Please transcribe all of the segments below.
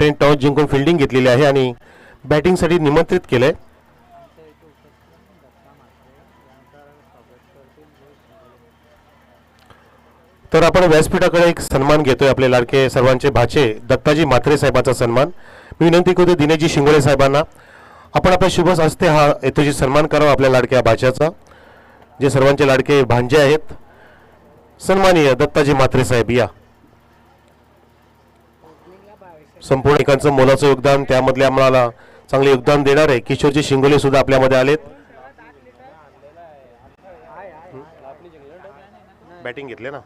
संघाने टॉस जिंकून फिल्डिंग घेतलेली आहे आणि बॅटिंगसाठी निमंत्रित केलंय. तर आपण व्यासपीठाकडे एक सन्मान घेतोय. आपले लाडके सर्वांचे भाचे दत्ताजी म्हात्रे साहेबांचा सन्मान. मी विनंती करतो दिनेशजी शिंगोळे साहेबांना आपण आपल्या शुभ हस्ते हा येतोजी सन्मान करावा आपल्या लाडक्या भाच्याचा, जे सर्वांचे लाडके भांजे आहेत. सन्माननीय दत्ताजी म्हात्रे साहेब या. संपूर्ण एकांचं मोलाचं योगदान, त्यामधले आम्हाला चांगले योगदान देणारे किशोरजी शिंगोले सुद्धा आपल्यामध्ये आलेत. बॅटिंग घेतले ना.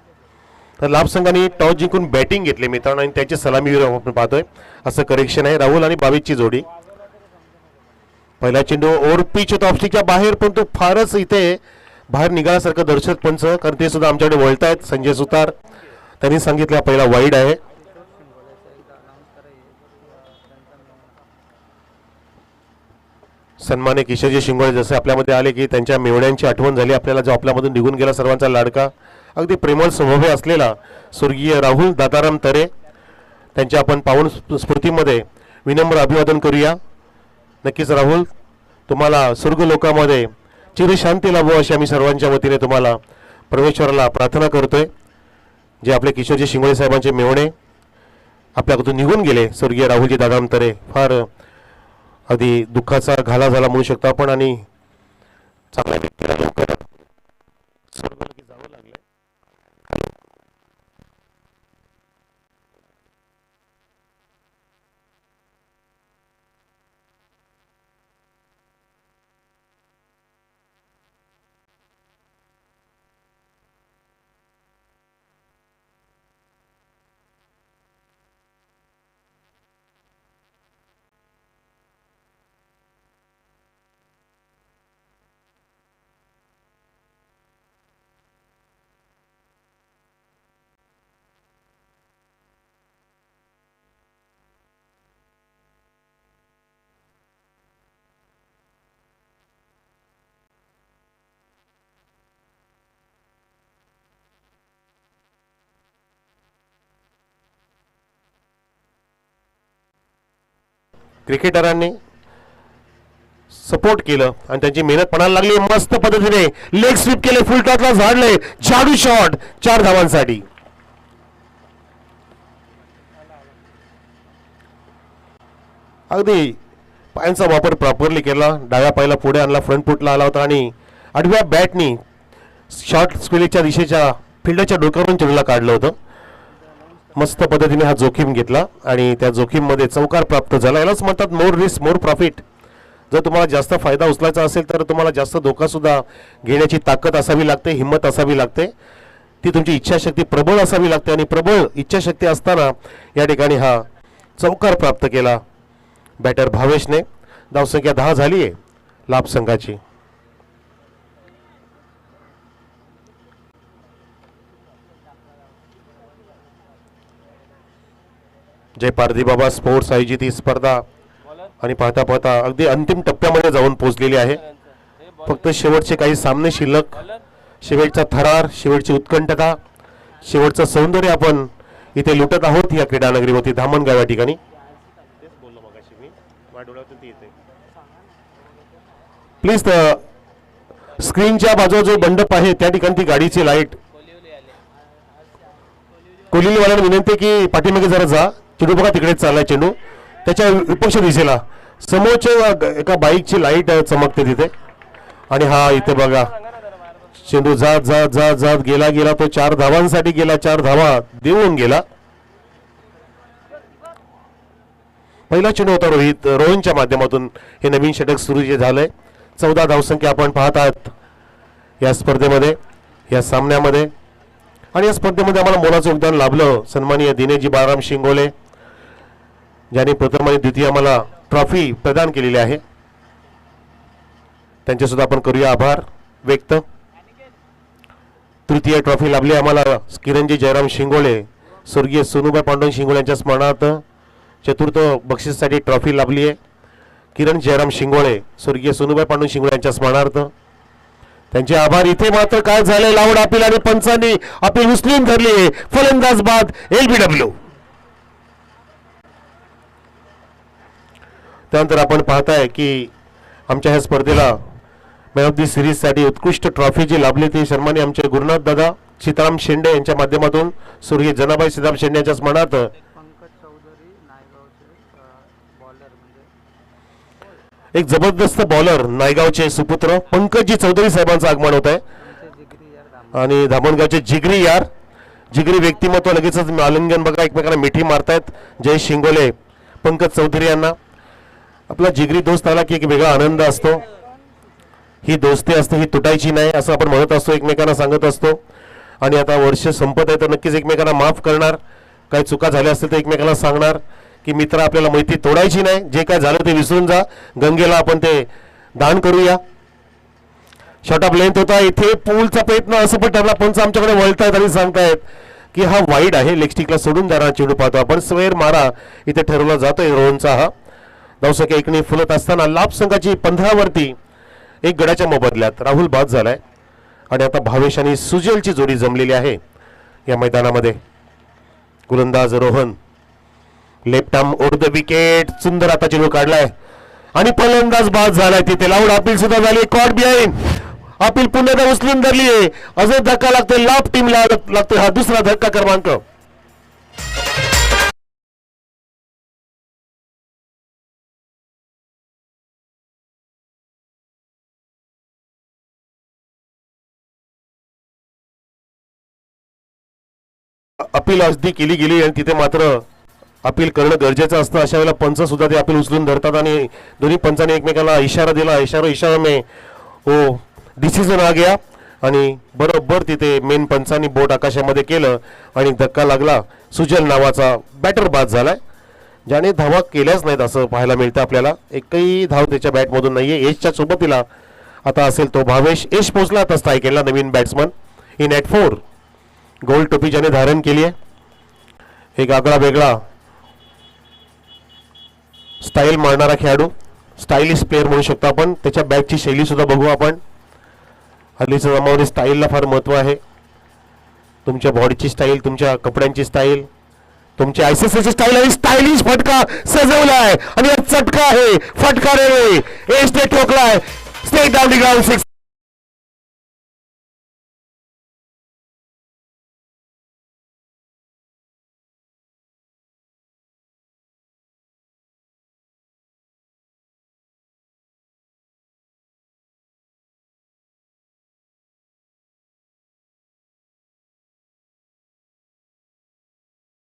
तर लाभ संघाने टॉस जिंकून बॅटिंग घेतले मित्रांनो आणि त्याची सलामीवीर आपण पाहतोय. असं करेक्शन आहे. राहुल आणि बावीसची जोडी. पहिला चेंडू ओव्हर पिच होता ऑफस्टिकच्या बाहेर, पण तो फारच इथे बाहेर निघाल्यासारखं दर्शक पंच, कारण ते सुद्धा आमच्याकडे वळतायत. संजय सुतार त्यांनी सांगितलं पहिला वाईड आहे. सन्मान्य किशोरजी शिंगोळे जसे आपल्यामध्ये आले की त्यांच्या मेवण्यांची आठवण झाली आपल्याला, जो आपल्यामधून निघून गेला सर्वांचा लाडका, अगदी प्रेमळ स्वभाव असलेला स्वर्गीय राहुल दादाराम तरे. त्यांच्या आपण पावन स्मृतीमध्ये विनम्र अभिवादन करूया. नक्कीच राहुल, तुम्हाला स्वर्ग लोकामध्ये चिरशांती लाभो अशी आम्ही सर्वांच्या वतीने तुम्हाला परमेश्वराला प्रार्थना करतोय. जे आपले किशोरजी शिंगोळे साहेबांचे मेवणे आपल्याकडून निघून गेले स्वर्गीय राहुलजी दादाराम तरे, फार अगदी दुःखाचा घाला झाला म्हणू शकतो आपण. आणि चांगल्या व्यक्तीला लवकर स्वर्गलोकी जावं लागलं. क्रिकेटरांनी सपोर्ट केलं आणि त्यांची मेहनत पणाला लागली. मस्त पद्धतीने लेग स्वीप केले, फुल टॉसला झाडले, जादू शॉट 4 धावांसाठी. अगदी पायांचा वापर प्रॉपरली केला. डाव्या पायाला पुढे आणला, फ्रंट फुटला आला होता आणि आडव्या बॅटनी शॉर्ट स्क्वेअरच्या दिशेच्या फिल्डरच्या डोक्यावरून चेंडूला काढलं होतं. मस्त पद्धतीने हा जोखीम घेतला आणि त्या जोखीममध्ये चौकार प्राप्त झाला. यालाच म्हणतात मोर रिस्क मोर प्रॉफिट. जर तुम्हाला जास्त फायदा उचलायचा असेल तर तुम्हाला जास्त धोका सुद्धा घेण्याची ताकद असावी लागते, हिंमत असावी लागते, ती तुमची इच्छाशक्ती प्रबळ असावी लागते. आणि प्रबळ इच्छाशक्ती असताना या ठिकाणी हा चौकार प्राप्त केला बॅटर भावेशने. धावसंख्या 10 झाली आहे लाभ संघाची. जय पारधी बाबा स्पोर्ट्स आयोजित ही स्पर्धा आणि पाहता पाहता अगदी अंतिम टप्प्यामध्ये जाऊन पोहोचलेली आहे. फक्त शेवटचे काही सामने शिल्लक. शेवटचा थरार, शेवटची उत्कंठता, शेवटचं सौंदर्य आपण इथे लुटत आहोत या क्रीडानगरीवरती धामणगाव या ठिकाणी. प्लीज स्क्रीनच्या बाजूला जो मंडप आहे त्या ठिकाणी ती गाडीची लाईट, कोलिलीवाल्यांना विनंती की पाठीमागे जरा जा. चेंडू बघा तिकडे चाललाय चेंडू, त्याच्या विपक्ष दिशेला समोरच्या एका बाईकची लाईट चमकते तिथे. आणि हा इथे बघा चेंडू जात जात जात जात गेला गेला तो 4 धावांसाठी गेला. 4 धावा देऊन गेला. पहिला चेंडू होता रोहनच्या माध्यमातून हे नवीन षटक सुरू जे झालंय. 14 धावसंख्या आपण पाहत आहात या स्पर्धेमध्ये, या सामन्यामध्ये. आणि या स्पर्धेमध्ये आम्हाला मोलाचं योगदान लाभलं सन्माननीय दिनेशजी बाळाराम शिंगोले, ज्यांनी प्रथम आणि द्वितीय आम्हाला ट्रॉफी प्रदान केलेली आहे. त्यांचे सुद्धा आपण करूया आभार व्यक्त. तृतीय ट्रॉफी लाभली आम्हाला किरणजी जयराम शिंगोळे, स्वर्गीय सोनूबाई पांडुरंग शिंगोळे यांच्या स्मरणार्थ. चतुर्थ बक्षीससाठी ट्रॉफी लाभली आहे किरण जयराम शिंगोळे, स्वर्गीय सोनूबाई पांडुरंग शिंगोळे यांच्या स्मरणार्थ. त्यांचे आभार. इथे मात्र काय झाले, लावड अपील आणि पंचांनी अपील उचलून धरली. फलंदाज बाद LBW. त्यानंतर आपण पाहताय की आमच्या ह्या स्पर्धेला मॅन ऑफ दी सिरीजसाठी उत्कृष्ट ट्रॉफी जी लाभली ती सन्माननीय आमचे गुरुनाथ दादा सीताराम शेंडे यांच्या माध्यमातून स्वर्गीय जनाबाई सीताराम शेंडे यांच्या स्मरणार्थ पंकज चौधरी नायगावचे बॉलर म्हणजे एक जबरदस्त बॉलर नायगावचे सुपुत्र पंकजजी चौधरी साहेबांचं आगमन होत आहे जिगरी यार आणि धामणगावचे जिगरी यार जिगरी व्यक्तिमत्व लगेचच आलिंगन बघा एकमेकांना मिठी मारतायत जय शिंगोले पंकज चौधरी यांना आपला जिगरी दोस्त आला की एक वेगळा आनंद असतो ही दोस्ती असते ही तुटायची नाही असं आपण म्हणत असतो एकमेकांना सांगत असतो आणि आता वर्ष संपत आहे तर नक्कीच एकमेकांना माफ करणार काही चुका झाल्या असतील तर एकमेकांना सांगणार की मित्र आपल्याला मैत्री तोडायची नाही जे काय झालं ते विसरून जा गंगेला आपण ते दान करूया शॉर्ट ऑफ लेंथ होता इथे पूलचा प्रयत्न असं पण ठरला पंच आमच्याकडे वळतायत आणि सांगतायत की हा वाईड आहे लेग स्टिकला सोडून जाणार चेंडू पाहतो आपण स्वेर मारा इथे ठरवला जातोय रोहनचा हा धावसंख्या एकने फुलत असताना लाभ संघाची 15 वरती एक गडाच्या मोबदल्यात राहुल बाद झालाय आणि आता भावेश आणि सुजलची जोडी जमलेली आहे या मैदानामध्ये गोलंदाज Rohan left arm over the wicket सुंदर आता चेंडू काढलाय आणि फलंदाज बाद झालाय तिथे लाऊड अपील सुद्धा झाली कॉट बिहाइंड अपील पुन्हा उचलून धरली आहे अजून धक्का लागतोय लाभ टीमला लागतोय हा दुसरा धक्का क्रमांक अपील अगदी केली गेली आणि तिथे मात्र अपील करणं गरजेचं असतं अशा वेळेला पंच सुद्धा ते अपील उचलून धरतात आणि दोन्ही पंचांनी एकमेकाला इशारा दिला इशारा में हो डिसिजन आ गया आणि बरोबर तिथे मेन पंचांनी बोट आकाशामध्ये केलं आणि धक्का लागला सुजल नावाचा बॅटर बाद झालाय ज्याने धावा केल्याच नाहीत असं पाहायला मिळतं आपल्याला एकही धाव त्याच्या बॅटमधून नाहीये एशच्या सोबतीला आता असेल तो भावेश एश पोचला आता strike Naveen batsman in at 4 gold टोपी ज्याने धारण केली आहे एक आगळा वेगळा स्टाईल मारणारा खेळाडू स्टायलिश प्लेअर म्हणू शकतो आपण त्याच्या बॅटची शैली सुद्धा बघू आपण हल्लीच्या जमावाने स्टाईलला फार महत्व आहे तुमच्या बॉडीची स्टाईल तुमच्या कपड्यांची स्टाईल तुमची आयसीसीची स्टाईल आणि स्टायलिश फटका सजवला आहे आणि चटका आहे फटका रे एस ते ठोकलाय स्टेट डाउन द ग्राउंड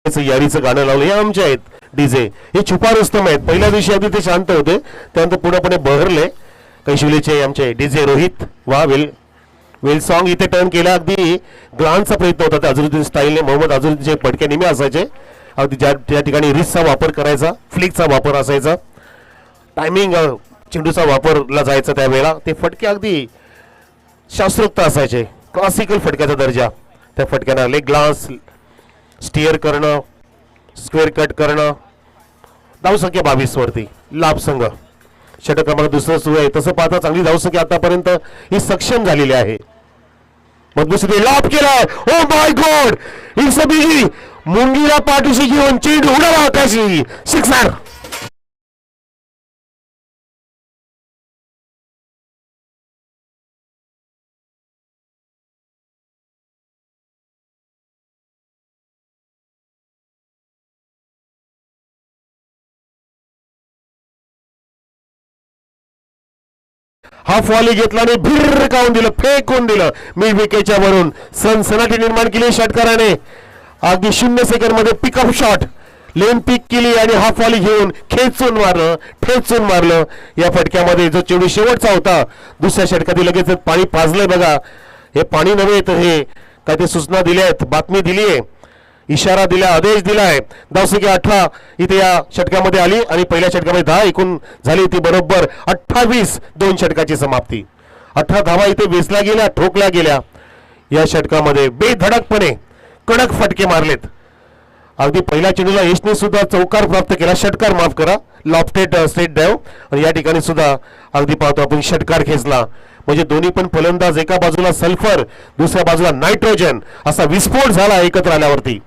6 यारीचं गाणं लावलं हे आमचे आहेत डीजे हे छुपा रुस्तम आहेत पहिल्या दिवशी अगदी ते शांत होते त्यानंतर पूर्णपणे बहरले कैशिवलीचे आमचे डीजे रोहित वा वेल सॉन्ग इथे टर्न केला अगदी ग्लान्सचा प्रयत्न होता त्या अझरुद्दीन स्टाईलने मोहम्मद अझरुद्दीनचे पटके नेहमी असायचे अगदी त्या ठिकाणी रिसचा वापर करायचा फ्लिकचा वापर असायचा टायमिंग चेंडूचा वापरला जायचा त्यावेळेला ते फटके अगदी शास्त्रोक्त असायचे क्लासिकल फटक्याचा दर्जा त्या फटक्यांना लेग ग्लान्स स्टिअर करणं स्क्वेअर कट करणं धावसंख्या 22 वरती लाभ संघ षटक क्रमांक दुसरं सुरू आहे तसं पाहता चांगली धावसंख्या आतापर्यंत ही सक्षम झालेली आहे मधुसूदन लाभ केलाय oh my God it's a बिगी मुंगीला पाठीशी घेऊन चेंडू उडाला आकाशी सिक्सर हाफ वॉली घेतला आणि भिर काढून दिलं फेकून दिलं मिड विकेटच्या वरून सनसनाटी निर्माण केली षटकाराने अगदी 0 सेकंड मध्ये पिकअप शॉट लेन पिक केली आणि हाफ वॉली घेऊन ठेचून मारलं या फटक्यामध्ये जो चेंडू शेवटचा होता दुसऱ्या षटकातील लगेच पाणी पाजलंय बघा हे पाणी नव्हे तर हे काय ते सूचना दिल्या आहेत बातमी दिली आहे इशारा दिला आदेश दिलाय धावसंख्या 18 इथे या षटकामध्ये आली आणि पहिल्या षटकामध्ये 10 एकूण झाली होती बरोबर 28 दोन षटकाची समाप्ती 18 धावा इथे वेचल्या गेल्या ठोकल्या गेल्या या षटकामध्ये बेधडकपणे कडक फटके मारलेत अगदी पहिल्या चेंडूला यशने सुद्धा चौकार प्राप्त केला षटकार माफ करा लॉफ्टेड स्टेट ड्राइव्ह आणि या ठिकाणी सुद्धा अगदी पाहतो आपण षटकार खेचला म्हणजे दोन्ही पण फलंदाज एका बाजूला सल्फर दुसऱ्या बाजूला नायट्रोजन असा विस्फोट झाला एकत्र आल्यावरती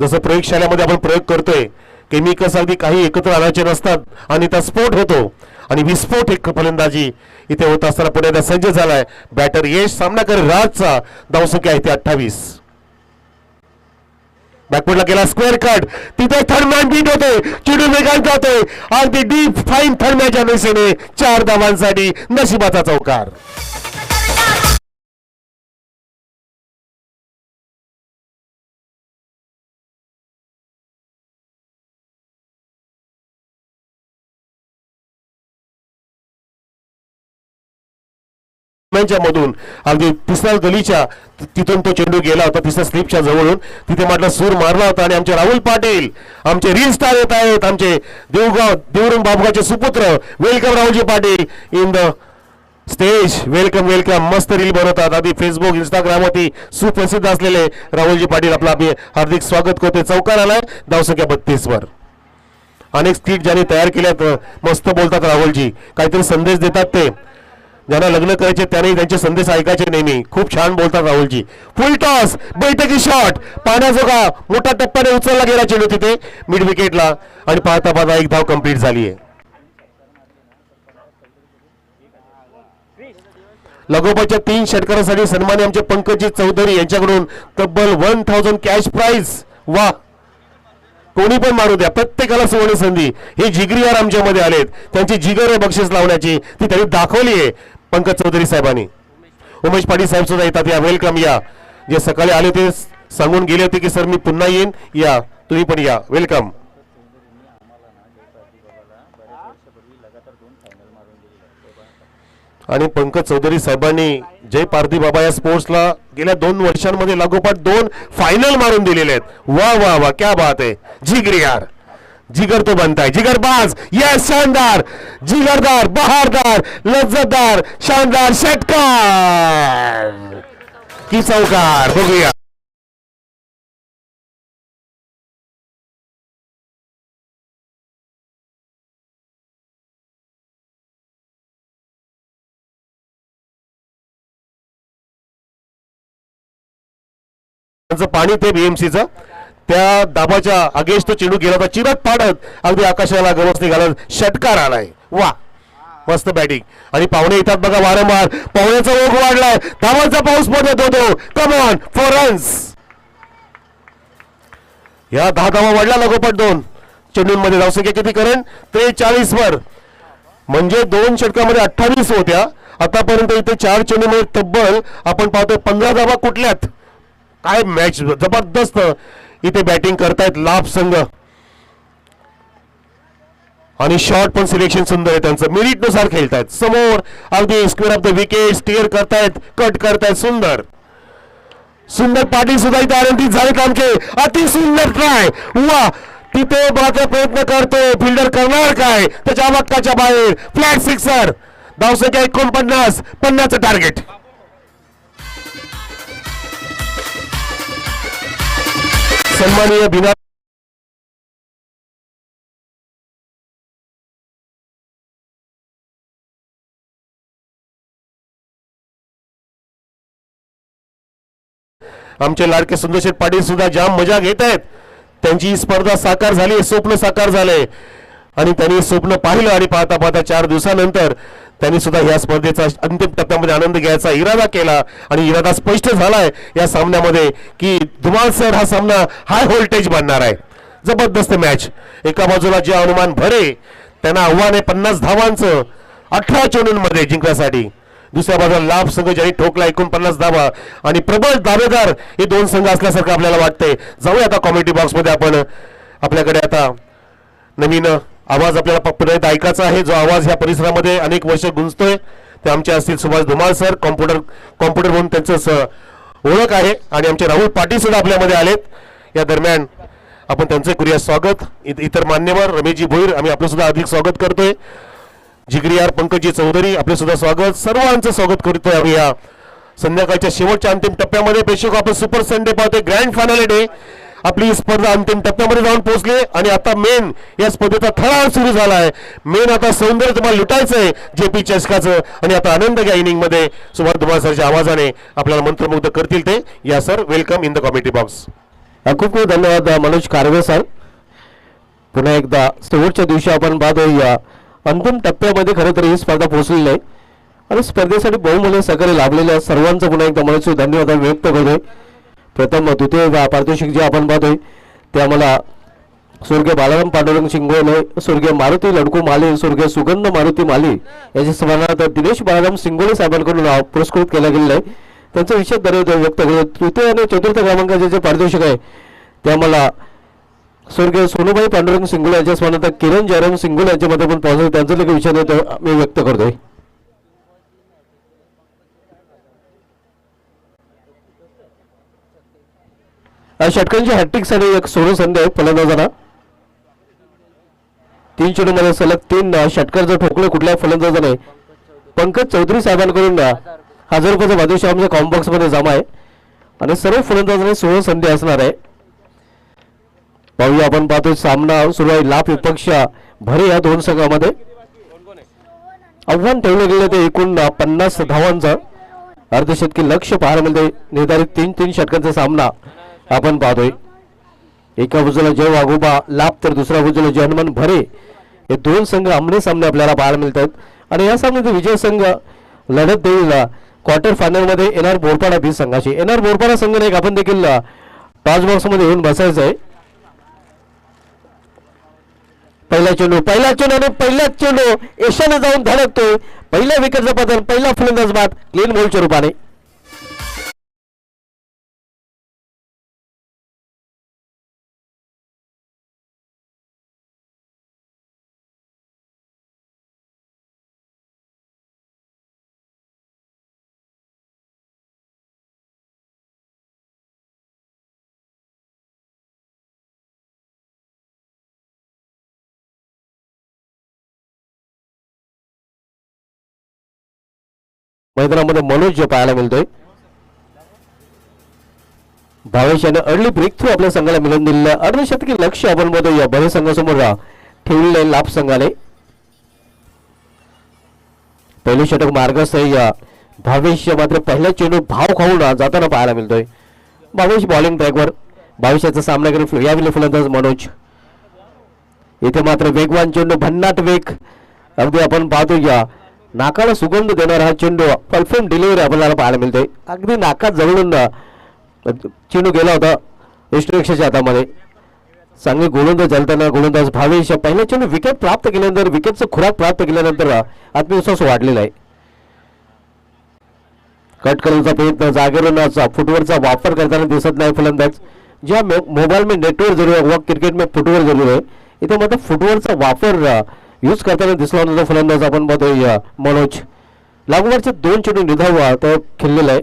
जसं प्रयोगशाळेमध्ये आपण प्रयोग करतोय केमिकल्स अगदी काही एकत्र आणायचे नसतात आणि त्या स्फोट होतो आणि विस्फोट एक फलंदाजी इथे होत असताना पुढे सज्ज झालाय बॅटर यश सामनाकर राजचा. धावसंख्या आहे ते 28. बॅकवर्डला गेला स्क्वेअर कट, तिथे थर्ड मॅन बीट होते, चिडू वेगात जाते अगदी डीप फाईन थर्ड मॅनच्या दिशेने 4 धावांसाठी नशिबाचा चौकार. मधून अगदी तिसऱ्या गलीच्या तिथून तो चेंडू गेला होता तिसऱ्या स्लिपच्या जवळून, तिथे म्हटलं सूर मारला होता आणि आमचे राहुल पाटील आमचे रील स्टार येत आहेत, आमचे देवरुंग बाबगावचे सुपुत्र. Welcome Rahulji Patil in the stage. Welcome welcome. मस्त रील बनवतात आधी फेसबुक इंस्टाग्रामवरती सुप्रसिद्ध असलेले राहुलजी पाटील आपला हार्दिक स्वागत करते. चौकार आलाय धावसंख्या 32 वर. अनेक स्किट ज्यांनी तयार केल्यात मस्त बोलतात राहुलजी, काहीतरी संदेश देतात ते. ज्यांना लग्न करायचे त्याने त्यांचे संदेश ऐकायचे नेहमी. खूप छान बोलतात राहुलजी. फुल टॉस बैठकी शॉट पाण्याजोगा मोठ्या टप्प्याने उचलला गेला चेंडू तिथे मिड विकेटला आणि पाहता पाहता एक धाव कंप्लीट झाली आहे. लगोपाच्या 3 षटकारांसाठी सन्मान्य आमचे पंकजी चौधरी यांच्याकडून तब्बल 1000 कॅश प्राइज. वा, कोणी पण मारू द्या, प्रत्येकाला सुवर्ण संधी. हे जिगरीयार आमच्यामध्ये आलेत, त्यांची जिगर आहे बक्षीस लावण्याची, ती त्यांनी दाखवली आहे पंकज चौधरी साहेबांनी. उमेश पाटील साहेब सुद्धा येतात. या वेलकम. या जे सकाळी आले ते सांगून गेले होते की सर मी पुन्हा येईन, या तुम्ही पण या. वेलकम. आणि पंकज चौधरी साहेबांनी जय पारधी बाबा या स्पोर्ट्सला गेल्या 2 वर्षांमध्ये लागोपाठ 2 फायनल मारून दिलेले आहेत. वा वा वा, क्या बात है. जिगर यार, जिगर तो बनता है, जिगरबाज. यस, शानदार, जिगरदार, बहारदार, लज्जतदार, शानदार षटकार की चौकार. बघूया पाणी ते बीएमसीचं त्या दाबाच्या अगेन्स्ट तो चेंडू गेला होता चिरत पाडत अगदी आकाशाला गवसणी घालत षटकार आलाय. वा, मस्त बॅटिंग. आणि पाहुणे येतात बघा वारंवार. पाहुण्याचा ओघ वाढलाय, धावांचा पाऊस पडत होतो. Come on 4 runs. या 10 धावा वाढला लगोपाठ 2 चेंडूंमध्ये. धावसंख्या किती करेन 43 वर, म्हणजे 2 षटकामध्ये 28 होत्या आतापर्यंत. इथे 4 चेंडूमध्ये तब्बल आपण पाहतोय 15 धावा. कुठल्यात काय मॅच जबरदस्त इथे बॅटिंग करतायत लाभ संघ आणि शॉट पण सिलेक्शन सुंदर आहे त्यांचं. मेरिट नुसार खेळतायत. समोर अगदी स्क्वेअर ऑफ द विकेट स्टीअर करतायत, कट करतायत. सुंदर सुंदर. पाटील सुद्धा इथे आनंदित झालेत आमचे. अति सुंदर ट्राय. वा, तिथे मात्र प्रयत्न करतो फिल्डर करणार काय त्याच्या वाक्याच्या बाहेर. Flat sixer. धावसंख्या 49, 50चं टार्गेट. सन्माननीय बिना आमचे लाडके सुंदरशेठ पाटील सुद्धा जाम मजा घेत आहेत. त्यांची स्पर्धा साकार झाली, स्वप्न साकार झाले आणि त्यांनी स्वप्न पाहिलं आणि पाहता पाहता 4 दिवसानंतर त्यांनी सुद्धा या स्पर्धेचा अंतिम टप्प्यामध्ये आनंद घ्यायचा इरादा केला आणि इरादा स्पष्ट झालाय या सामन्यामध्ये की धुमाल सर हा सामना हाय व्होल्टेज बनणार आहे. जबरदस्त मॅच. एका बाजूला जे हनुमान भरे त्यांना आव्हान आहे 50 धावांचं 18 चेंडूंमध्ये जिंकण्यासाठी. दुसऱ्या बाजूला लाभ संघ ज्यांनी ठोकला 49 धावा आणि प्रबळ दावेदार हे 2 संघ असल्यासारखं आपल्याला वाटतंय. जाऊया आता कॉमेडी बॉक्स मध्ये. आपण आपल्याकडे आता नवीन आवाज आपल्याला पुन्हा ऐकायचा आहे, जो आवाज ह्या परिसरामध्ये अनेक वर्ष गुंजतोय. ते आमचे असतील सुभाष धुमाळ सर, कॉम्प्युटर म्हणून त्यांचं ओळख आहे. आणि आमचे राहुल पाटील सुद्धा आपल्यामध्ये आलेत. या दरम्यान आपण त्यांचे करूया स्वागत. इतर मान्यवर रमेशजी भोईर आम्ही आपलं सुद्धा अधिक स्वागत करतोय. जिगरीयार पंकजी चौधरी आपले सुद्धा स्वागत. सर्वांचं स्वागत करतोय आम्ही या संध्याकाळच्या शेवटच्या अंतिम टप्प्यामध्ये. प्रेक्षक आपण सुपर संडे पाहतोय, ग्रँड फायनल डे. आपली स्पर्धा अंतिम टप्प्यामध्ये जाऊन पोहोचली आणि आता मेन या स्पर्धेचा थरार सुरू झालाय. मेन आता सौंदर्य तुम्हाला लुटायचंय जेपी चषकाचं आणि आता आनंद घ्या इनिंग मध्ये. सुभाष धुमाळ सरच्या आवाजाने आपल्याला मंत्रमुग्ध करतील ते. या sir, welcome in the comedy box. खूप खूप धन्यवाद मनोज कारवे सर. पुन्हा एकदा शेवटच्या दिवशी आपण पाहतो या अंतिम टप्प्यामध्ये खरं तर ही स्पर्धा पोहोचलेली आहे आणि स्पर्धेसाठी बहुमूल्य सहकार्य लाभलेल्या सर्वांचं पुन्हा एकदा मनस्वी धन्यवाद व्यक्त करतोय. प्रथम द्वितीय पारितोषिक जे आपण पाहतोय ते आम्हाला स्वर्गीय बालाराम पांडुरंग शिंगोले, स्वर्गीय मारुती लडकू माली, स्वर्गीय सुगंध मारुती माली याच्या स्मरणार्थ दिनेश बालाराम शिंगोले साहेबांकडून पुरस्कृत केला गेलेला आहे. त्यांचा विशेष धन्यवाद व्यक्त करतो. तृतीय आणि चतुर्थ क्रमांकाचे जे पारितोषिक आहे ते आम्हाला स्वर्गीय सोनूबाई पांडुरंग शिंगोले यांच्या स्मरणार्थ किरण जयराम शिंगोले यांच्यामध्ये पण पोहोचले. त्यांचा देखील विषय मी व्यक्त करतोय. षटकांची हॅट्रिकसाठी एक सोनू संधी आहे फलंदाजांना. 3 चेंडूमध्ये सलग 3 षटकार जर ठोकले कुठल्याही फलंदाजाने पंकज चौधरी साहेबांकडून 1000 रुपयाचा बादशाह आमच्या कॉम्बॉक्स मध्ये जमा आहे आणि सर्व फलंदाजांना 16 संधी असणार आहे. पाहूया आपण पाहतो सामना सुरू आहे. लाभ विपक्ष भरे या दोन संघामध्ये आव्हान ठेवले गेले ते एकूण 50 धावांचं अर्धशतकी लक्ष्य पाहायला मिळते. निर्धारित 3 षटकांचा सामना आपण पाहतोय. एका बाजूला जय वाघोबा लाभ तर दुसऱ्या बाजूला जय हनुमान भरे हे दोन संघ आमने सामने आपल्याला पाहायला मिळतात आणि या सामन्यात विजय संघ लढत देईल क्वार्टर फायनल मध्ये एनआर बोरपाडा बी संघाशी. एनआर बोरपाडा संघाने एक आपण देखील टॉस बॉक्स मध्ये येऊन बसायचं आहे. पहिला चेंडू आणि पहिला चेंडू यशाने जाऊन धडकतोय. पहिल्या विकेटचं पतन, पहिला फलंदाज बाद क्लीन बॉलच्या रूपाने. मैदानामध्ये मनोज पाहायला मिळतोय. भावेश याने अर्ली ब्रेक थ्रू आपल्या संघाला मिळवून दिलेलं अर्धशतकी लक्ष आपण बघतो या भरे संघासमोर ठेवलेले लाभ संघाने. पहिले षटक मार्गस्थ या भावेश मात्र पहिला चेंडू भाव खाऊन जाताना पाहायला मिळतोय. भावेश बॉलिंग ट्रॅकवर. भावेशाचा सामना करून यावेळी फलंदाज मनोज. इथे मात्र वेगवान चेंडू, भन्नाट वेग, अगदी आपण पाहतो या नाकाला सुगंध देणारा हा चेंडू परफेक्ट डिलिव्हरी आपल्याला पाहायला मिळते. अगदी नाकात जवळून चेंडू गेला होता यष्टरेक्षाच्या हातामध्ये. चांगली गोलंदाज चालताना गोलंदाज भावेश पहिल्या चेंडू विकेट प्राप्त केल्यानंतर विकेटचा खुराक प्राप्त केल्यानंतर आत्मविश्वास वाढलेला आहे. कट करण्याचा प्रयत्न, जागेवरून फुटवर्कचा वापर करताना दिसत नाही फलंदाज. ज्या मोबाईल में नेटवर्क जरूर है व क्रिकेट में फुटवर्क जरूर है, इथे मात्र फुटवर्कचा वापर यूज करताना दिसला होता फलंदाज आपण बघतोय मनोज. लागोवरचे 2 चेंडू निधाव तो खेळलेला आहे.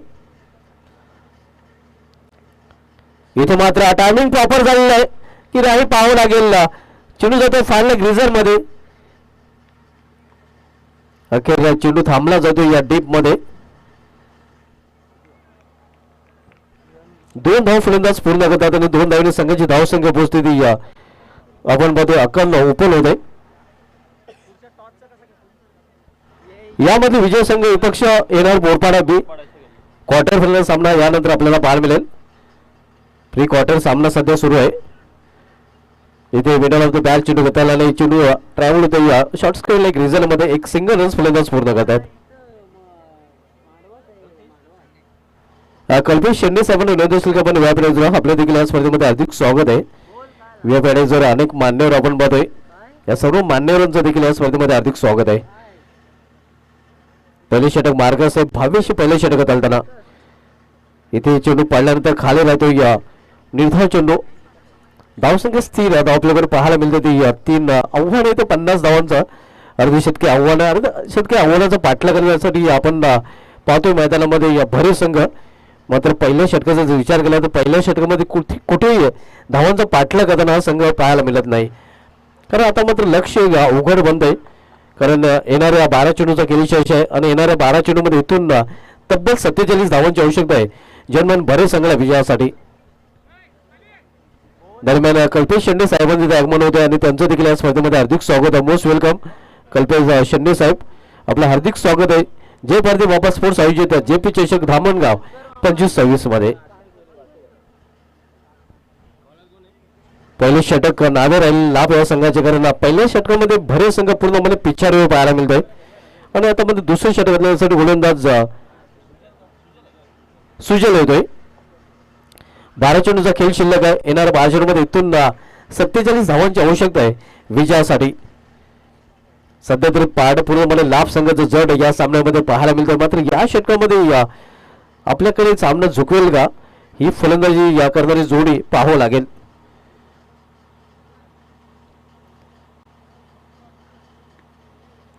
इथे मात्र टायमिंग प्रॉपर झालेला आहे की नाही पाहावं लागेल. चेंडू जातोय फायनल ग्रीजर मध्ये. अखेर चेंडू थांबला जातो या डीप मध्ये. 2 धाव फलंदाज पूर्ण करतात आणि 2 धावांनी संघाची धावसंख्या पोहोचते ती आपण बघतोय 11 ओपन होत आहे. यामध्ये विजय संघ विपक्ष येणार बोरपाडा बी. क्वार्टर फायनल सामना यानंतर आपल्याला पाहायला मिळेल. प्री क्वार्टर सामना सध्या सुरू आहे. इथे मिडल ऑफ द बॅट चेंडू घेताना नाही, चेंडू ट्रॅव्हल होतो या शॉर्ट स्क्वेअर लेग रिझन मध्ये. एक सिंगल रन्स फलंदाज पूर्ण करतात. कल्पेश शेंडे साहेबांना विनंती असेल की आपण व्यापारी आपल्या देखील या स्पर्धेमध्ये हार्दिक स्वागत आहे. व्यापारी अनेक मान्यवर आपण बघतोय. या सर्व मान्यवरांचं देखील या स्पर्धेमध्ये हार्दिक स्वागत आहे. पहिले षटक मार्गस आहे. भावेश पहिले षटक चालताना इथे चेंडू पडल्यानंतर खाली राहतो या निर्धाव चेंडू. धावसंख्या स्थिर आता आपल्याकडे पाहायला मिळते ती 3 आव्हान आहे ते 50 धावांचं अर्धशतकी आव्हान आहे. अर्धशतकी आव्हानाचा पाठलाग करण्यासाठी आपण पाहतोय मैदानामध्ये या भरे संघ. मात्र पहिल्या षटकाचा जर विचार केला तर पहिल्या षटकामध्ये कुठेही धावांचा पाठलाग करताना हा संघ पाहायला मिळत नाही. कारण आता मात्र लक्ष उघड बंद आहे. कारण येणाऱ्या 12 चेंडूचा केलीशेष आहे आणि येणाऱ्या 12 चेंडूमध्ये इथून तब्बल 47 धावांची आवश्यकता आहे जर्मन भरे संघाला विजयासाठी. दरम्यान कल्पेश शेंडे साहेबांचे आगमन होते आणि त्यांचं देखील या स्पर्धेमध्ये हार्दिक स्वागत आहे. मोस्ट वेलकम कल्पेश शेंडे साहेब, आपलं हार्दिक स्वागत आहे. जय भारती बाबा स्पोर्ट्स आयोजित जेपी चषक धामणगाव 25-26 मध्ये. पहिले षटक नावे राहील लाभ या संघाचे, कारण पहिल्या षटकामध्ये भरे संघ पूर्णपणे पिछाडीवर पाहायला मिळतोय. आणि आता मध्ये दुसऱ्या षटक घालण्यासाठी गोलंदाज सुजल होतोय. 12 चेंडूचा खेळ शिल्लक आहे. येणाऱ्या 12 चेंडूमध्ये इथून 47 धावांची आवश्यकता आहे विजयासाठी. सध्या तरी पहाड पूर्णपणे लाभ संघाचं जड या सामन्यामध्ये पाहायला मिळतं. मात्र या षटकामध्ये आपल्याकडे सामना झुकवेल का, ही फलंदाजी या करणारी जोडी पाहावं लागेल.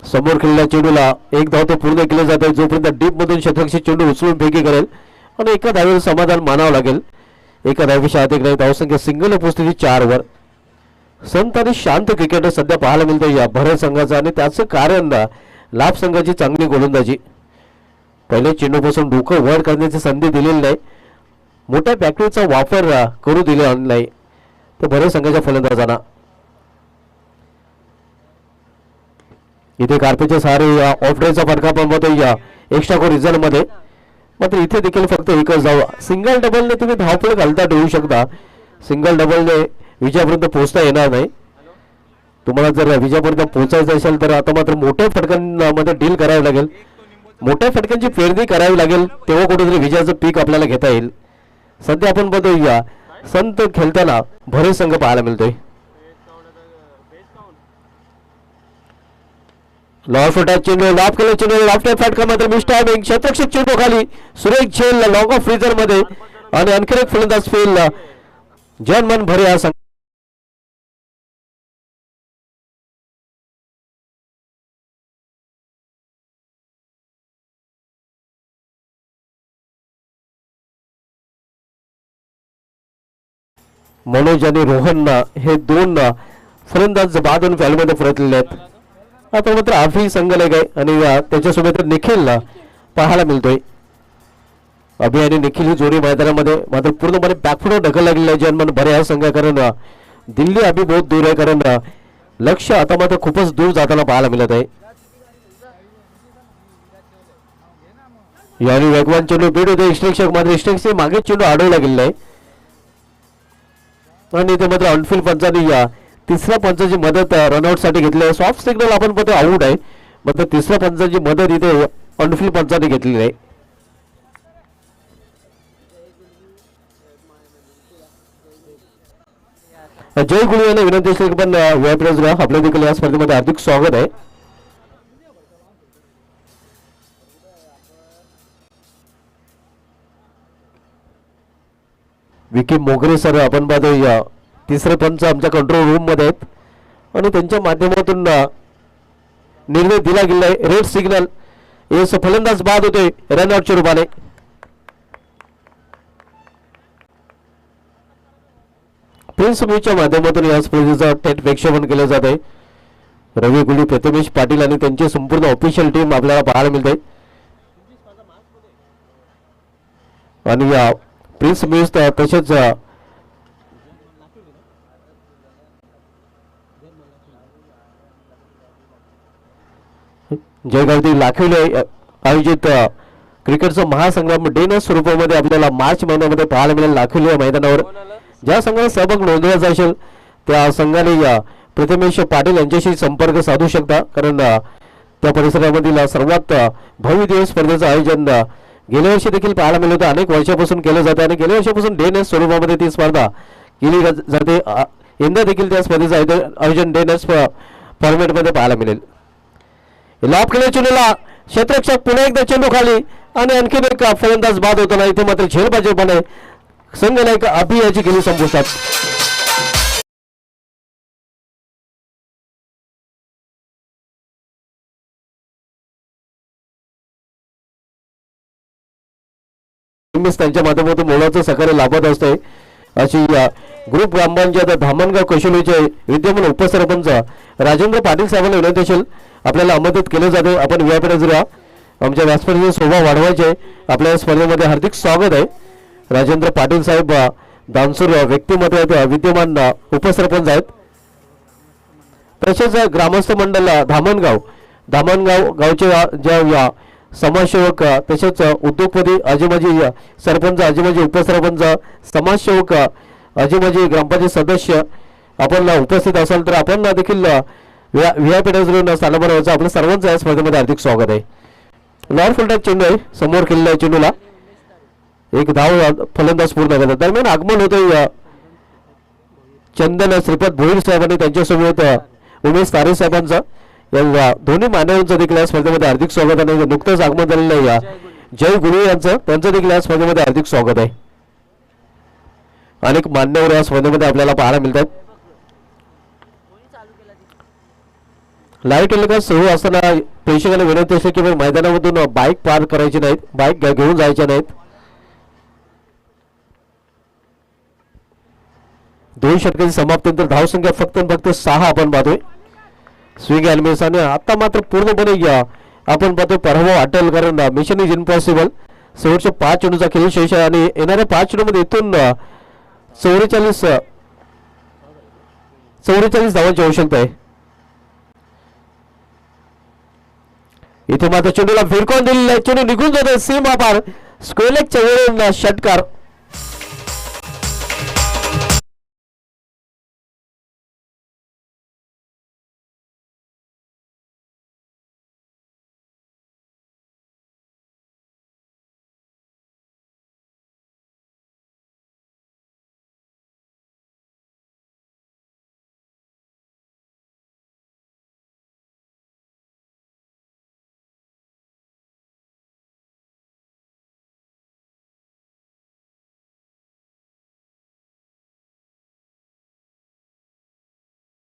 समोर खेळलेल्या चेंडूला एक धाव तो पूर्ण केले जात आहे. जोपर्यंत डीप मधून शतरक्षक चेंडू उचलून फेकी करेल आणि एका धावेवर समाधान मानावं लागेल. एका धावेपेक्षा अधिक नाही. धावसंख्या सिंगल उपस्थिती 4 वर. संत आणि शांत क्रिकेट सध्या पाहायला मिळतं या भरत संघाचं, आणि त्याचं कारण लाभ संघाची चांगली गोलंदाजी. पहिले चेंडूपासून डोकं वर करण्याची संधी दिलेली नाही. मोठ्या बॅटरीचा वापर करू दिला नाही तर भरत संघाच्या फलंदाजांना. इथे कार्पेटच्या सहारे ऑफ ड्रेचा फटका पण या एक्स्ट्रा को रिझल्ट मध्ये. मात्र इथे देखील फक्त एकच धाव. सिंगल डबलने तुम्ही धावपळ घालता ठेवू शकता, सिंगल डबलने विजयापर्यंत पोहोचता येणार नाही. तुम्हाला जर विजयापर्यंत पोहोचायचं असेल तर आता मात्र मोठ्या फटकांमध्ये डील करावी लागेल, मोठ्या फटकांची पेरणी करावी लागेल, तेव्हा कुठेतरी विजयाचं पीक आपल्याला घेता येईल. सध्या आपण बघूया संत खेळताना भरे संघ पाहायला मिळतोय. लॉंग फुटा चेंडू लाभ केला, चेंडू लाफ्ट फटका मात्र मिस टायमिंग. शतरक्षक चेंडू खाली सुरेख झेल लॉंग ऑफ फ्रीजर मध्ये, आणि आणखी एक फलंदाज फेल. जनमन भरे हा संघ मनोज आणि रोहन हे 2 फलंदाज बादून फॅलमध्ये परतलेले आहेत. आता मात्र आफी संघलेख आहे आणि त्याच्यासोबत निखिल पाहायला मिळतोय. अभि आणि निखिल ही जोडी मैदानामध्ये मात्र पूर्णपणे बॅकफुटवर ढकल लागलेला आहे जनमन भरे हा संघ, कारण दिल्ली अभि बहुत दूर आहे, कारण लक्ष आता मात्र खूपच दूर जाताना पाहायला मिळत आहे. यावेळी वेगवान चेंडू बीट होते. इष्टरक्षक मात्र इष्टरक्षक मागे चेंडू अडवला गेलेला आहे, आणि इथे मात्र ऑनफिल्ड पंचांनी तिसऱ्या पंचाची मदत रनआउट साठी घेतली आहे. सॉफ्ट सिग्नल आपण पाहतो आऊट आहे, मात्र तिसऱ्या पंचाची मदत इथे ऑनफिल्ड पंचांनी घेतलेली आहे. जय गुळी यांना विनंती असली पण आपल्या देखील या स्पर्धेमध्ये हार्दिक स्वागत आहे. विकी मोगरे सर आपण पाहतो या तिसरे पंच आमच्या कंट्रोल रूम मध्ये आहेत, आणि त्यांच्या माध्यमातून निर्णय दिला गेला आहे. रेड सिग्नल येस फलंदाज बाद होतोय रनआउटच्या रूपाने. प्रिन्स न्यूजच्या माध्यमातून या स्पर्धेचं थेट प्रक्षेपण केलं जात आहे. रवी गुली, प्रथमेश पाटील आणि त्यांची संपूर्ण ऑफिशियल टीम आपल्याला पाहायला मिळते. आणि या प्रिन्स न्यूज तसेच जयगावती लाखिवले आयोजित क्रिकेटचा महासंग्राम डे स्वरूपामध्ये आपल्याला मार्च महिन्यामध्ये पाहायला मिळेल. लाखिवले मैदानावर ज्या संघाने सहभाग नोंदवायचा असेल त्या संघाने प्रथमेश पाटील यांच्याशी संपर्क साधू शकता, कारण त्या परिसरामधील सर्वात भव्य दिवस स्पर्धेचं आयोजन गेल्या वर्षी देखील पाहायला मिळत होतं. अनेक वर्षापासून केलं जातं आणि गेल्या वर्षापासून डे नाईट स्वरूपामध्ये ती स्पर्धा केली जाते. यंदा देखील त्या स्पर्धेचं आयोजन डे नाईट फॉर्मॅटमध्ये पाहायला मिळेल. लाभ केल्या चेंडूला क्षेत्ररक्षक पुन्हा एकदा चेंडू खाली, आणि आणखीन एक फलंदाज बाद होताना इथे मात्र झेलबाजीपणे संघ नायक अभि याची गेली संपुष्टात. त्यांच्या माध्यमातून मोलाचं सहकार्य लाभत असते, अशी ग्रुप ग्रामपंचायत धामणगाव कशोलीचे विद्यमान उपसरपंच राजेंद्र पाटील साहेबांना विनंती असेल आपल्याला आमंत्रित केले जाते. आपण व्यापारी जरा आमच्या व्यासस्पर्धेची शोभा वाढवायचे, आपल्या स्पर्धेमध्ये हार्दिक स्वागत आहे. राजेंद्र पाटील साहेब दानसूर व्यक्तिमत्व आहेत, विद्यमान उपसरपंच आहेत. तसेच ग्रामस्थ मंडळ धामणगाव गावचे ज्या समाजसेवक तसेच उद्योगपती अजिमाजी सरपंच, अजिमाजी उपसरपंच, समाजसेवक, अजिमाजी ग्रामपंचायत सदस्य आपण उपस्थित असाल तर आपण देखील व्ही आय पी स्थान बनवायचं आपलं सर्वांचं या स्पर्धेमध्ये हार्दिक स्वागत आहे. लॉर्ड फुलटॅक चेंडू आहे, समोर केलेला आहे चेंडूला एक धाव फलंदाज पूर्ण करतात. दरम्यान आगमन होतंय चंदन श्रीपद भोईर साहेब आणि त्यांच्यासोबत उमेश तारे साहेबांचा. या दोन्ही मान्यवरांचं देखील या स्पर्धेमध्ये हार्दिक स्वागत आहे. नुकतंच आगमन झालेलं आहे या जय गुरु यांचं, त्यांचं देखील या स्पर्धेमध्ये हार्दिक स्वागत आहे. अनेक मान्यवर या स्पर्धेमध्ये आपल्याला पाहायला मिळतात. लाईट एलिका सुरू असताना प्रेक्षकांना विनंती असेल की मैदानामधून बाईक पार करायची नाहीत, बाईक घेऊन जायच्या नाहीत. 2 षटकांची समाप्तीनंतर धावसंख्या फक्त 6 आपण पाहतोय. स्विंग ॲनिमेशन आता मात्र पूर्णपणे आपण पाहतोय पराभव वाटेल, कारण मिशन इज इम्पॉसिबल. शेवटच्या 5 चेंडूचा खेळ शेष आहे आणि येणाऱ्या 5 चेंडूमध्ये इथून 44 धावांची आवश्यकता आहे. इथे मात्र चेंडूला फिरकून दिलेला आहे, चेंडू निघून जातोय सीमा पार. स्क्वेलेकच्या वेळेला षटकार.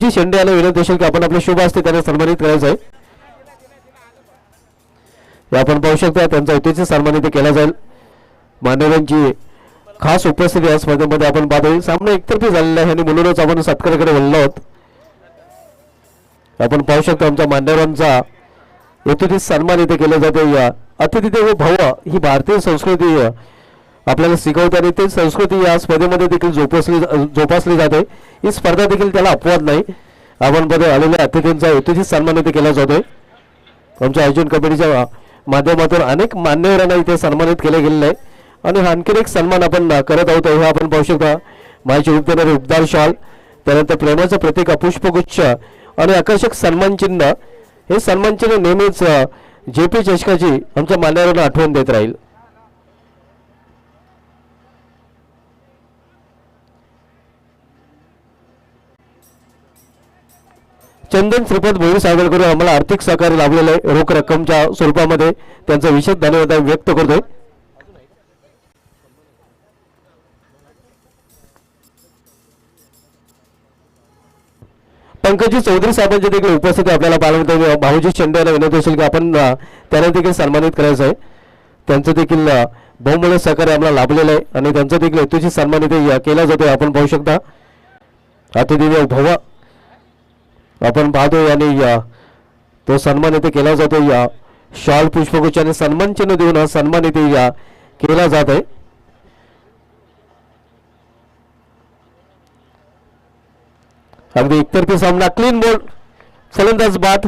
शेंडे याला विनंती असेल की आपण आपले शुभ असते त्यांना सन्मानित करायचं आहे. आपण पाहू शकता त्यांचा यथोचित सन्मान केला जाईल. मान्यवरांची खास उपस्थिती या स्पर्धेमध्ये आपण पाहतोय. सामना एकतर्फी झालेला आहे आणि म्हणूनच आपण सत्काराकडे वळलो आहोत. आपण पाहू शकतो आमच्या मान्यवरांचा यथोचित सन्मान इथे केला जातो. या अतिथी देवो भव ही भारतीय संस्कृती आपल्याला शिकवते आणि ते संस्कृती या स्पर्धेमध्ये देखील जोपासली जाते. ही स्पर्धा देखील त्याला अपवाद नाही. आपण मध्ये आलेल्या अतिथींचा यथोचित सन्मान इथे केला जातोय. आमच्या आयोजन कमिटीच्या माध्यमातून अनेक मान्यवरांना इथे सन्मानित केले गेलेले आहे आणि आणखीन एक सन्मान आपण करत आहोत. हे आपण पाहू शकता माहिती देणारे उपदार शॉल, त्यानंतर प्रेमाचं प्रतीक पुष्पगुच्छ आणि आकर्षक सन्मान चिन्ह. हे सन्मान चिन्ह नेहमीच JP चषकाची आमच्या मान्यवरांना आठवण देत राहील. चंदन श्रीपद भोईर साहेबांकडून आम्हाला आर्थिक सहकार्य लाभलेलं आहे रोख रक्कमच्या स्वरूपामध्ये. त्यांचा विशेष धन्यवाद व्यक्त करतोय. पंकजी चौधरी साहेबांची देखील उपस्थिती आपल्याला पाहायला मिळते. भाऊजी शेंडे यांना विनंती असेल की आपण त्यांना देखील सन्मानित करायचं आहे. त्यांचं देखील बहुमूल्य सहकार्य आम्हाला लाभलेलं आहे आणि त्यांचा देखील यथोचित सन्मान इथे केला जातोय. आपण पाहू शकता अतिथी भव आपण पाहतोय आणि तो सन्मान इथे केला जातो. या शॉल पुष्पगुच्छ आणि सन्मान चिन्ह देऊन हा सन्मान इथे केला जात आहे. अगदी एकतर्फी सामना, क्लीन बोल्ड फलंदाज बाद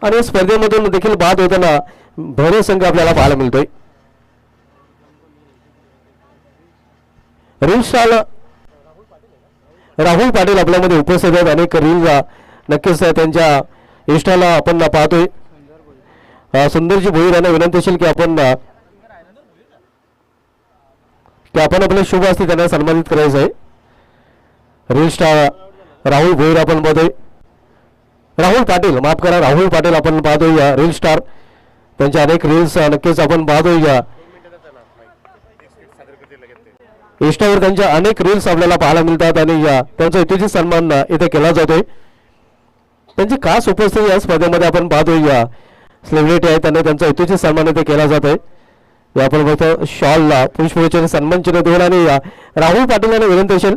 आणि स्पर्धेमधून देखील बाद होताना भरे संघ आपल्याला पाहायला मिळतोय. रील राहुल पाटील आपल्यामध्ये उपस्थित आहेत. अनेक रील नक्कीच त्यांच्या इंस्टाला आपण पाहतोय. सुंदरजी भोईर यांना विनंती असेल की आपण आपल्या शुभ असते त्यांना सन्मानित करायचं आहे. रील स्टार राहुल भोईर आपण पाहतोय. राहुल पाटील माफ करा, राहुल पाटील आपण पाहतोय. या रील स्टार त्यांच्या अनेक रील्स नक्कीच आपण पाहतोय. या इंस्टावर त्यांच्या अनेक रील्स आपल्याला पाहायला मिळतात आणि त्यांचा यथोचित सन्मान इथे केला जातोय. त्यांची खास उपस्थिती या स्पर्धेमध्ये आपण पाहतोय. या सेलिब्रिटी आहेत त्यांना त्यांचा यथोचित सन्मान इथे केला जातोय. आपण बघतो शॉलला पुष्पगुच्छ सन्मान चिन्ह देऊन आणि राहुल पाटील यांना विनंती असेल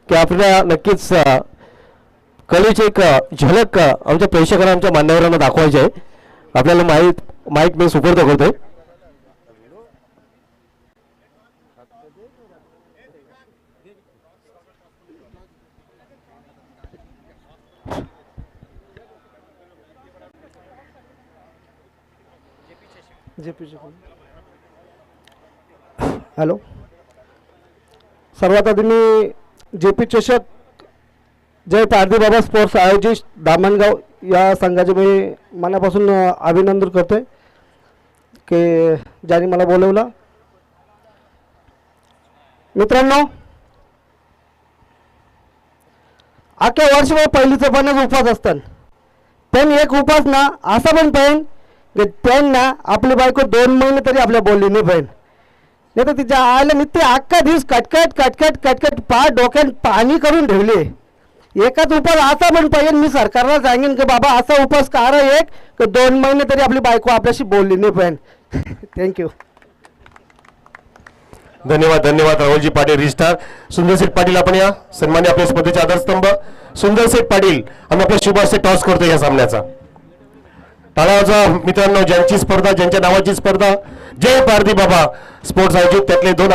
की आपल्या नक्कीच कलेची एक झलक आमच्या प्रेक्षकांना आमच्या मान्यवरांना दाखवायची आहे. आपल्याला माईक मी सुपूर्द करतोय. हॅलो, सर्वात आधी मी JP चषक जय पारधी बाबा स्पोर्ट्स आयोजित दामणगाव या संघाचे मी मनापासून अभिनंदन करतोय की ज्यांनी मला बोलवलं. मित्रांनो, अख्ख्या वर्षभर पहिलीचं पणच उपवास असतात, पण एक उपवास ना असा पण पाहिजे की त्यांना आपली बायको 2 महिने तरी आपल्या बोलली नाही पाहिजे, नाही तर तिच्या आईला मी ते अख्खा दिवस कटकट कटकट कटकट पार डोक्यात पाणी करून ठेवले. एकाच उपास असा पण पाहिजे, मी सरकारला सांगेन की बाबा असा उपास करा एक की 2 महिने तरी आपली बायको आपल्याशी बोलली नाही पाहिजे. थँक्यू. धन्यवाद धन्यवाद राहुलजी पाटील रिस्टार. सुंदरसेठ पाटील आपण या सन्मान्य आपल्या स्पर्धेचे आधारस्तंभ सुंदरसेठ पाटील आम्ही आपल्या शुभाशय टॉस करतो या सामन्याचा. टाळाचा मित्रांनो, ज्यांची स्पर्धा ज्यांच्या नावाची स्पर्धा जय पारधी बाबा स्पोर्ट्स आयोजित त्यातले 2